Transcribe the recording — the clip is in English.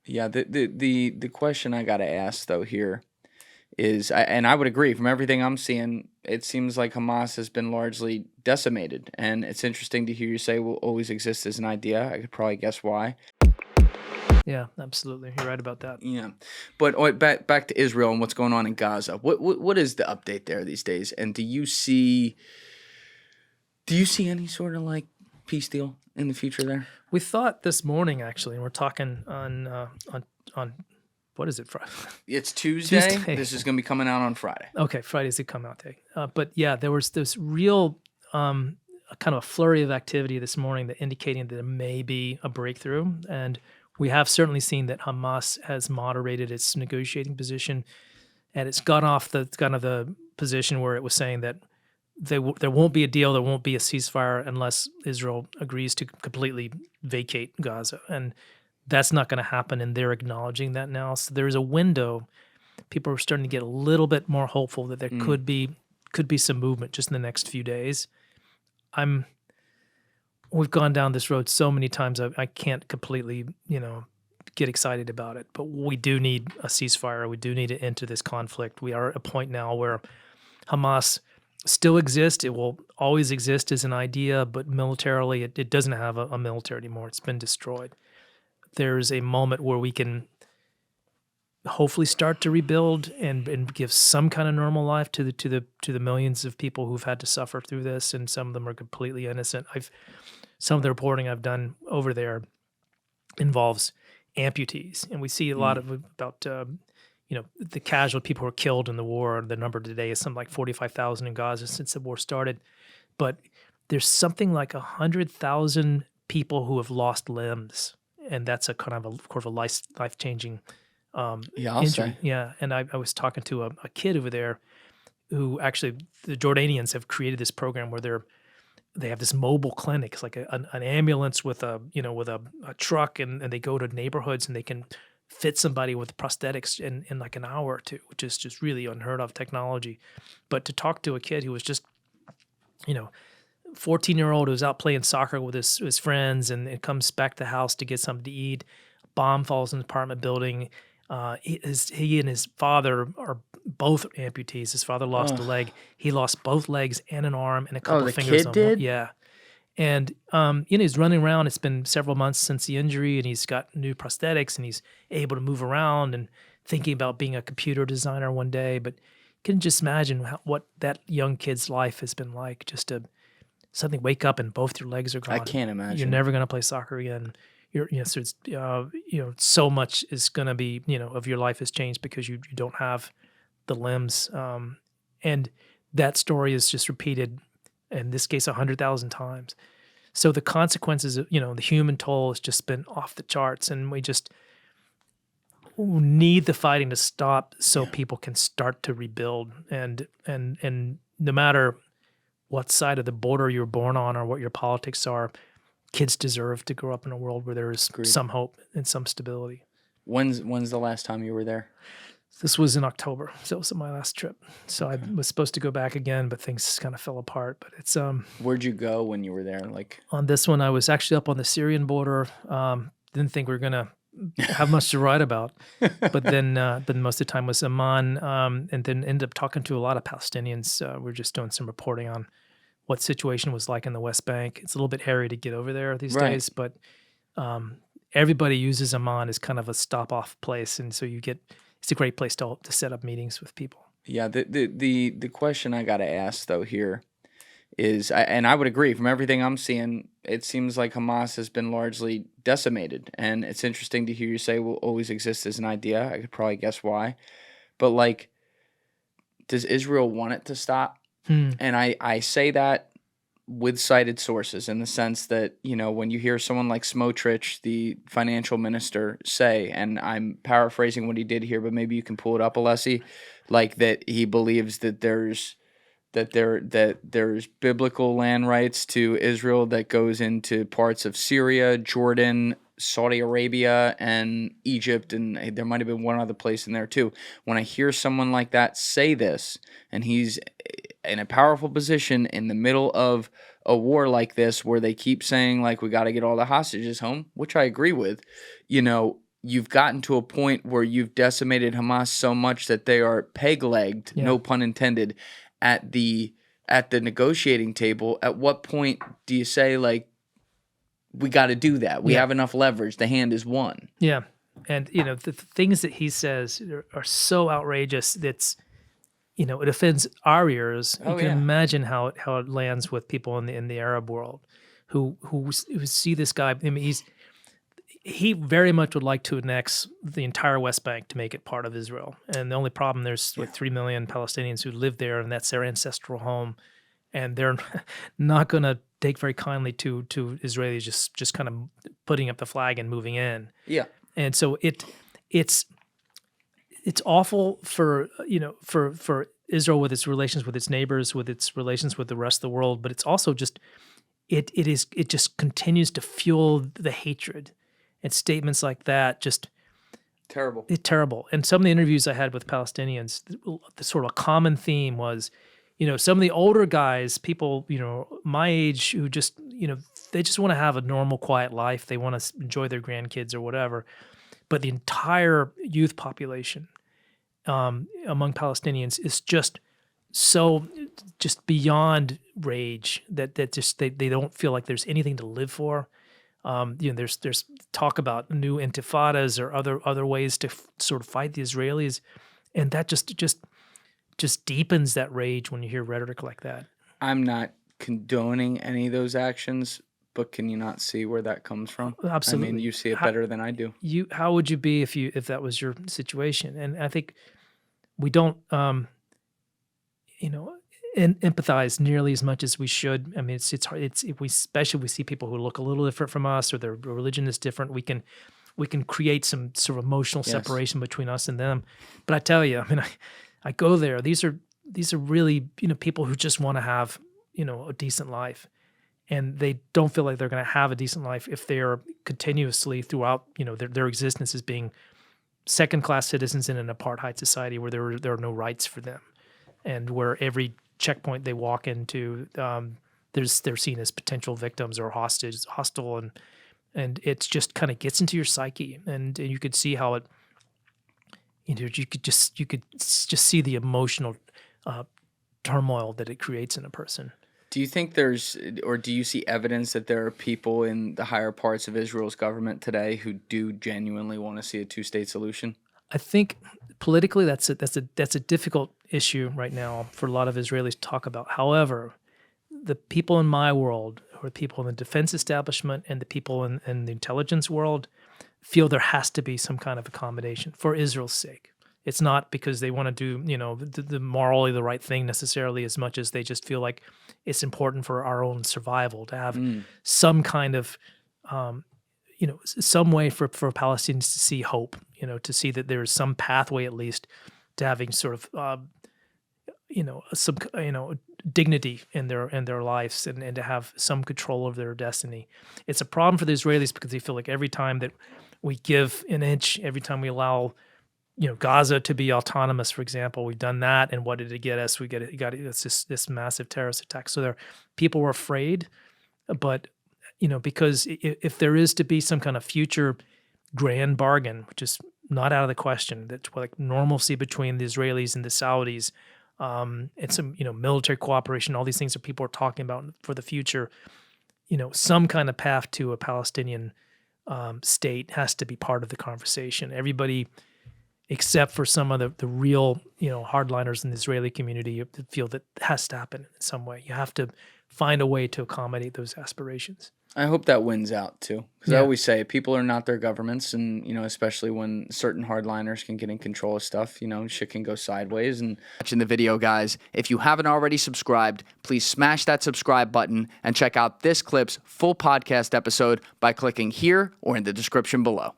Yeah, the question I got to ask though here is, and I would agree from everything I'm seeing, it seems like Hamas has been largely decimated, and it's interesting to hear you say will always exist as an idea. I could probably guess why. Yeah, absolutely. You're right about that. Yeah, but back to Israel and what's going on in Gaza. What is the update there these days? And do you see any sort of like peace deal in the future there? We thought this morning actually, and we're talking on what is it, Friday? It's Tuesday. Tuesday. This is going to be coming out on Friday. Okay, Friday's the come out day. But yeah, there was this real a kind of a flurry of activity this morning that indicating that there may be a breakthrough, and we have certainly seen that Hamas has moderated its negotiating position, and it's gone off the kind of the position where it was saying that there won't be a deal, there won't be a ceasefire unless Israel agrees to completely vacate Gaza, and that's not going to happen, and they're acknowledging that now. So there is a window. People are starting to get a little bit more hopeful that there could be some movement just in the next few days. We've gone down this road so many times. I can't completely, get excited about it. But we do need a ceasefire. We do need to end this conflict. We are at a point now where Hamas still exists. It will always exist as an idea, but militarily, it doesn't have a military anymore. It's been destroyed. There's a moment where we can hopefully start to rebuild and give some kind of normal life to the millions of people who've had to suffer through this, and some of them are completely innocent. Some of the reporting I've done over there involves amputees, and we see a lot of about the casual people who are killed in the war. The number today is something like 45,000 in Gaza since the war started, but there's something like 100,000 people who have lost limbs, and that's a kind of a life changing Yeah, I'll injury. say. Yeah, and I was talking to a kid over there who actually the Jordanians have created this program where they have this mobile clinic. It's like an ambulance with a truck, and they go to neighborhoods and they can fit somebody with prosthetics in like an hour or two, which is just really unheard of technology. But to talk to a kid who was just 14-year-old who's out playing soccer with his friends, and it comes back to the house to get something to eat. A bomb falls in the apartment building. He and his father are both amputees. His father lost a Ugh. leg. He lost both legs and an arm and a couple The of fingers kid on one. did? Yeah. And he's running around. It's been several months since the injury, and he's got new prosthetics, and he's able to move around and thinking about being a computer designer one day. But you can just imagine what that young kid's life has been like, just to suddenly wake up and both your legs are I gone. can't You're imagine. never going to play soccer again. So it's so much is going to be of your life has changed because you don't have the limbs, and that story is just repeated in this case 100,000 times. So the consequences of the human toll has just been off the charts, and we just need the fighting to stop so people can start to rebuild. And no matter what side of the border you're born on or what your politics are, kids deserve to grow up in a world where there is Agreed. some hope and some stability. When's the last time you were there? This was in October, so it was my last trip. So Okay. I was supposed to go back again, but things kind of fell apart. But it's Where'd you go when you were there? Like, on this one, I was actually up on the Syrian border. Didn't think we were gonna have much to write about, but then most of the time was Amman, and then ended up talking to a lot of Palestinians. We're just doing some reporting on what situation was like in the West Bank. It's a little bit hairy to get over there these Right. days, but everybody uses Amman as kind of a stop-off place, and so it's a great place to set up meetings with people. Yeah, the question I got to ask though here is, and I would agree from everything I'm seeing, it seems like Hamas has been largely decimated, and it's interesting to hear you say will always exist as an idea. I could probably guess why, but like, does Israel want it to stop? Hmm. And I say that with cited sources in the sense that, when you hear someone like Smotrich, the financial minister, say, and I'm paraphrasing what he did here, but maybe you can pull it up, Alessi, like that he believes that there's biblical land rights to Israel that goes into parts of Syria, Jordan, Saudi Arabia, and Egypt, and there might have been one other place in there too. When I hear someone like that say this, and he's in a powerful position in the middle of a war like this, where they keep saying like we got to get all the hostages home, which I agree with, you've gotten to a point where you've decimated Hamas so much that they are peg-legged, no pun intended, at the negotiating table. At what point do you say, like, we got to do that? We have enough leverage. The hand is won. Yeah. And, the things that he says are so outrageous that's, it offends our ears. You can imagine how it lands with people in the Arab world who see this guy. I mean, he very much would like to annex the entire West Bank to make it part of Israel. And the only problem, there's 3 million Palestinians who live there, and that's their ancestral home. And they're not going to take very kindly to Israelis just kind of putting up the flag and moving in. Yeah. And so it's awful for for Israel with its relations with its neighbors, with its relations with the rest of the world, but it's also just it just continues to fuel the hatred. And statements like that just terrible. Terrible. And some of the interviews I had with Palestinians, the sort of a common theme was, some of the older guys, people, my age, who just, they just want to have a normal, quiet life. They want to enjoy their grandkids or whatever. But the entire youth population among Palestinians is just so beyond rage that just they don't feel like there's anything to live for. There's talk about new intifadas or other ways to sort of fight the Israelis, and that just deepens that rage when you hear rhetoric like that. I'm not condoning any of those actions, but can you not see where that comes from? Absolutely. I mean, you see it better than I do. How would you be if that was your situation? And I think we don't, empathize nearly as much as we should. I mean, it's hard. Especially if we see people who look a little different from us, or their religion is different. We can create some sort of emotional separation between us and them. But I tell you, I mean, I go there. These are really people who just want to have a decent life, and they don't feel like they're going to have a decent life if they are continuously throughout their existence as being second-class citizens in an apartheid society where there are no rights for them, and where every checkpoint they walk into, they're seen as potential victims or hostile, and it's just kind of gets into your psyche, and you could see how it, you could just see the emotional turmoil that it creates in a person. Do you think do you see evidence that there are people in the higher parts of Israel's government today who do genuinely want to see a two-state solution? I think politically that's a difficult issue right now for a lot of Israelis to talk about. However, the people in my world, or people in the defense establishment and the people in the intelligence world, feel there has to be some kind of accommodation for Israel's sake. It's not because they want to do, the morally the right thing necessarily, as much as they just feel like it's important for our own survival to have some kind of, some way for Palestinians to see hope, to see that there is some pathway at least to having sort of, some, dignity in their lives, and to have some control of their destiny. It's a problem for the Israelis because they feel like every time that we give an inch, every time we allow Gaza to be autonomous, for example, we've done that, and what did it get us? It's this massive terrorist attack. So people were afraid, but because if there is to be some kind of future grand bargain, which is not out of the question, that's like normalcy between the Israelis and the Saudis, and some military cooperation, all these things that people are talking about for the future, some kind of path to a Palestinian state has to be part of the conversation. Everybody, except for some of the real, hardliners in the Israeli community, feel that has to happen in some way. You have to find a way to accommodate those aspirations. I hope that wins out too, because I always say people are not their governments, and especially when certain hardliners can get in control of stuff, shit can go sideways. And watching the video, guys, if you haven't already subscribed, please smash that subscribe button and check out this clip's full podcast episode by clicking here or in the description below.